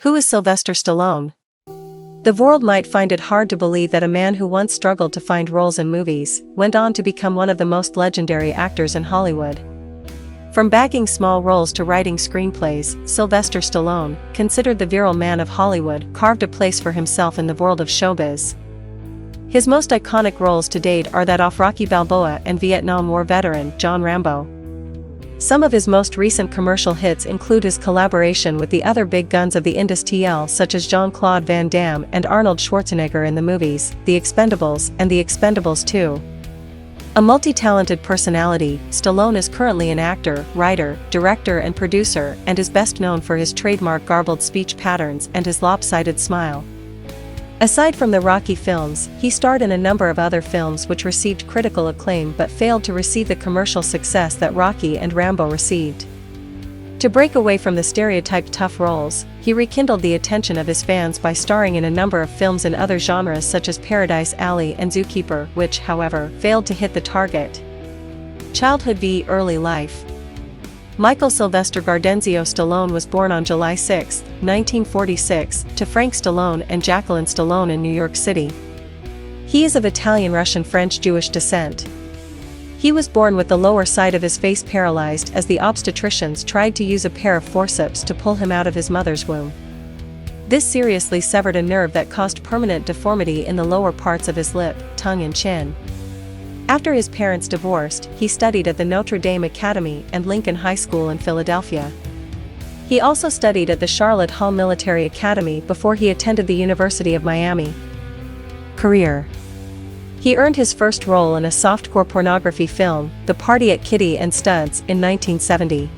Who is Sylvester Stallone? The world might find it hard to believe that a man who once struggled to find roles in movies went on to become one of the most legendary actors in Hollywood. From bagging small roles to writing screenplays, Sylvester Stallone, considered the virile man of Hollywood, carved a place for himself in the world of showbiz. His most iconic roles to date are that of Rocky Balboa and Vietnam War veteran John Rambo. Some of his most recent commercial hits include his collaboration with the other big guns of the industry such as Jean-Claude Van Damme and Arnold Schwarzenegger in the movies The Expendables and The Expendables 2. A multi-talented personality, Stallone is currently an actor, writer, director and producer and is best known for his trademark garbled speech patterns and his lopsided smile. Aside from the Rocky films, he starred in a number of other films which received critical acclaim but failed to receive the commercial success that Rocky and Rambo received. To break away from the stereotyped tough roles, he rekindled the attention of his fans by starring in a number of films in other genres such as Paradise Alley and Zookeeper, which, however, failed to hit the target. Childhood v. Early life. Michael Sylvester Gardenzio Stallone was born on July 6, 1946, to Frank Stallone and Jacqueline Stallone in New York City. He is of Italian-Russian-French-Jewish descent. He was born with the lower side of his face paralyzed as the obstetricians tried to use a pair of forceps to pull him out of his mother's womb. This seriously severed a nerve that caused permanent deformity in the lower parts of his lip, tongue and chin. After his parents divorced, he studied at the Notre Dame Academy and Lincoln High School in Philadelphia. He also studied at the Charlotte Hall Military Academy before he attended the University of Miami. Career. He earned his first role in a softcore pornography film, The Party at Kitty and Studs, in 1970.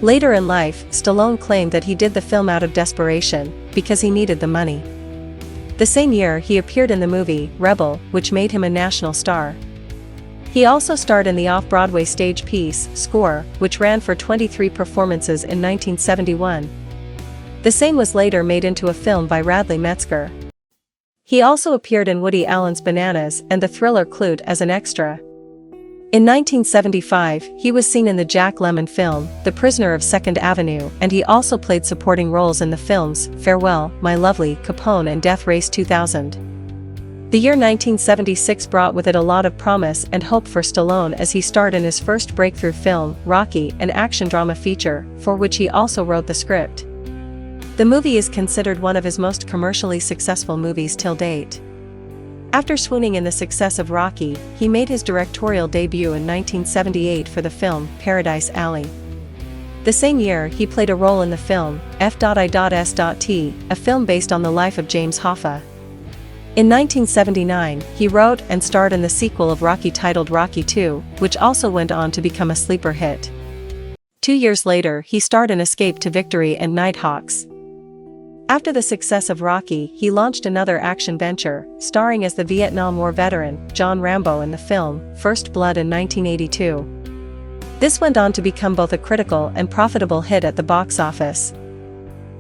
Later in life, Stallone claimed that he did the film out of desperation, because he needed the money. The same year he appeared in the movie, Rebel, which made him a national star. He also starred in the off-Broadway stage piece, Score, which ran for 23 performances in 1971. The same was later made into a film by Radley Metzger. He also appeared in Woody Allen's Bananas and the thriller Clute as an extra. In 1975, he was seen in the Jack Lemmon film, The Prisoner of Second Avenue, and he also played supporting roles in the films, Farewell, My Lovely, Capone and Death Race 2000. The year 1976 brought with it a lot of promise and hope for Stallone as he starred in his first breakthrough film, Rocky, an action drama feature, for which he also wrote the script. The movie is considered one of his most commercially successful movies till date. After swooning in the success of Rocky, he made his directorial debut in 1978 for the film, Paradise Alley. The same year he played a role in the film, F.I.S.T., a film based on the life of James Hoffa. In 1979, he wrote and starred in the sequel of Rocky titled Rocky II, which also went on to become a sleeper hit. 2 years later he starred in Escape to Victory and Nighthawks. After the success of Rocky, he launched another action venture, starring as the Vietnam War veteran, John Rambo in the film, First Blood in 1982. This went on to become both a critical and profitable hit at the box office.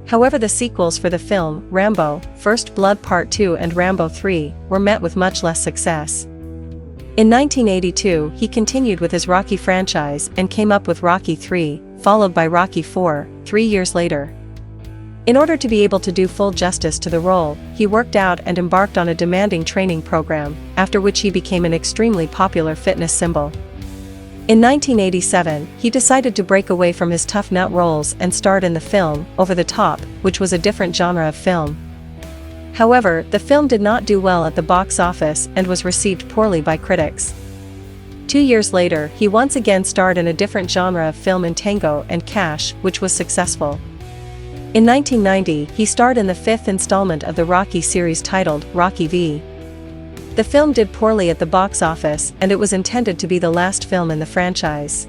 However, the sequels for the film, Rambo, First Blood Part 2 and Rambo 3, were met with much less success. In 1982, he continued with his Rocky franchise and came up with Rocky 3, followed by Rocky 4, 3 years later. In order to be able to do full justice to the role, he worked out and embarked on a demanding training program, after which he became an extremely popular fitness symbol. In 1987, he decided to break away from his tough nut roles and starred in the film, Over the Top, which was a different genre of film. However, the film did not do well at the box office and was received poorly by critics. 2 years later, he once again starred in a different genre of film in Tango and Cash, which was successful. In 1990, he starred in the fifth installment of the Rocky series titled Rocky V. The film did poorly at the box office and it was intended to be the last film in the franchise.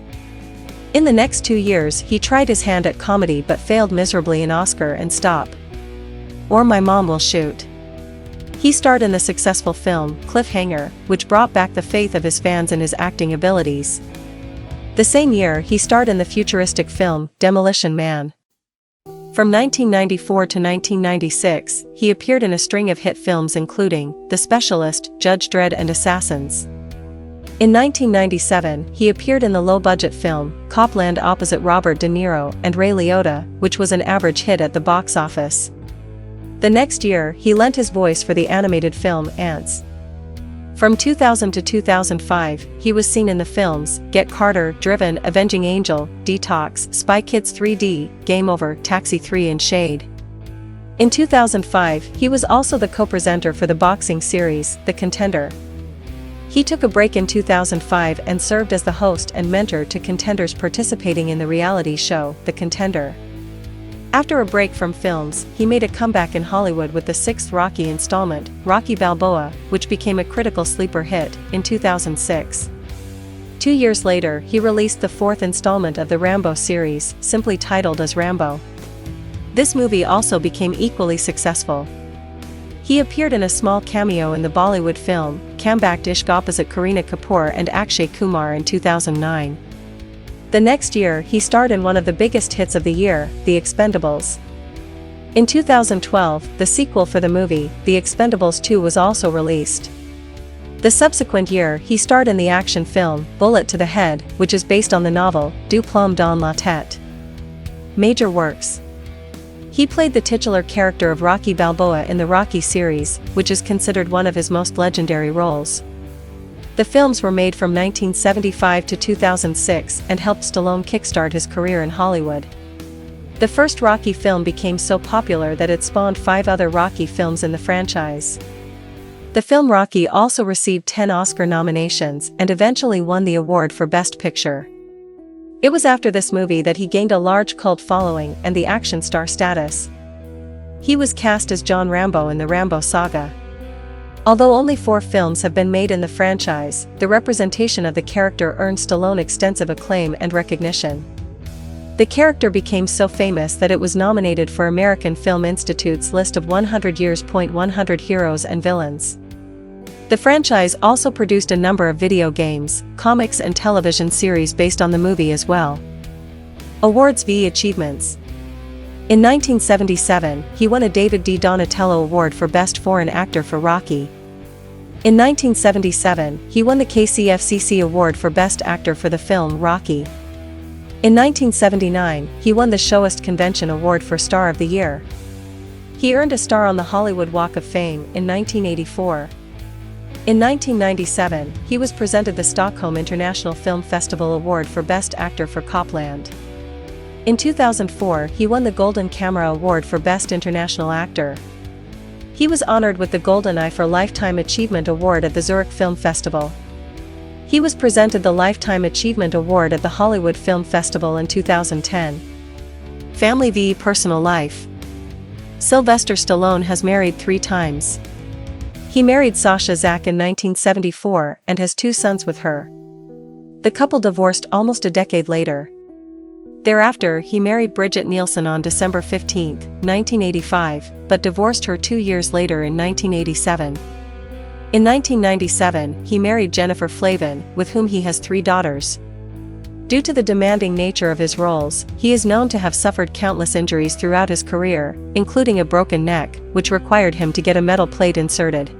In the next 2 years he tried his hand at comedy but failed miserably in Oscar and Stop! Or My Mom Will Shoot. He starred in the successful film, Cliffhanger, which brought back the faith of his fans in his acting abilities. The same year he starred in the futuristic film, Demolition Man. From 1994 to 1996, he appeared in a string of hit films including The Specialist, Judge Dredd and Assassins. In 1997, he appeared in the low-budget film, Copland opposite Robert De Niro and Ray Liotta, which was an average hit at the box office. The next year, he lent his voice for the animated film Ants. From 2000 to 2005, he was seen in the films Get Carter, Driven, Avenging Angel, Detox, Spy Kids 3D, Game Over, Taxi 3 and Shade. In 2005, he was also the co-presenter for the boxing series, The Contender. He took a break in 2005 and served as the host and mentor to contenders participating in the reality show, The Contender. After a break from films, he made a comeback in Hollywood with the sixth Rocky installment, Rocky Balboa, which became a critical sleeper hit, in 2006. 2 years later, he released the fourth installment of the Rambo series, simply titled as Rambo. This movie also became equally successful. He appeared in a small cameo in the Bollywood film, Comeback Ishq opposite Kareena Kapoor and Akshay Kumar in 2009. The next year, he starred in one of the biggest hits of the year, The Expendables. In 2012, the sequel for the movie, The Expendables 2 was also released. The subsequent year, he starred in the action film, Bullet to the Head, which is based on the novel, Du Plomb dans la tête. Major works. He played the titular character of Rocky Balboa in the Rocky series, which is considered one of his most legendary roles. The films were made from 1975 to 2006 and helped Stallone kickstart his career in Hollywood. The first Rocky film became so popular that it spawned 5 other Rocky films in the franchise. The film Rocky also received 10 Oscar nominations and eventually won the award for Best Picture. It was after this movie that he gained a large cult following and the action star status. He was cast as John Rambo in the Rambo saga. Although only 4 films have been made in the franchise, the representation of the character earned Stallone extensive acclaim and recognition. The character became so famous that it was nominated for American Film Institute's list of 100 Years' 100 Heroes and Villains. The franchise also produced a number of video games, comics and television series based on the movie as well. Awards v. Achievements. In 1977, he won a David D. Donatello Award for Best Foreign Actor for Rocky. In 1977, he won the KCFCC Award for Best Actor for the film Rocky. In 1979, he won the Showist Convention Award for Star of the Year. He earned a star on the Hollywood Walk of Fame in 1984. In 1997, he was presented the Stockholm International Film Festival Award for Best Actor for Copland. In 2004, he won the Golden Camera Award for Best International Actor. He was honored with the Golden Eye for Lifetime Achievement Award at the Zurich Film Festival. He was presented the Lifetime Achievement Award at the Hollywood Film Festival in 2010. Family v. Personal life. Sylvester Stallone has married 3 times. He married Sasha Zack in 1974 and has 2 sons with her. The couple divorced almost a decade later. Thereafter, he married Bridget Nielsen on December 15, 1985, but divorced her 2 years later in 1987. In 1997, he married Jennifer Flavin, with whom he has 3 daughters. Due to the demanding nature of his roles, he is known to have suffered countless injuries throughout his career, including a broken neck, which required him to get a metal plate inserted.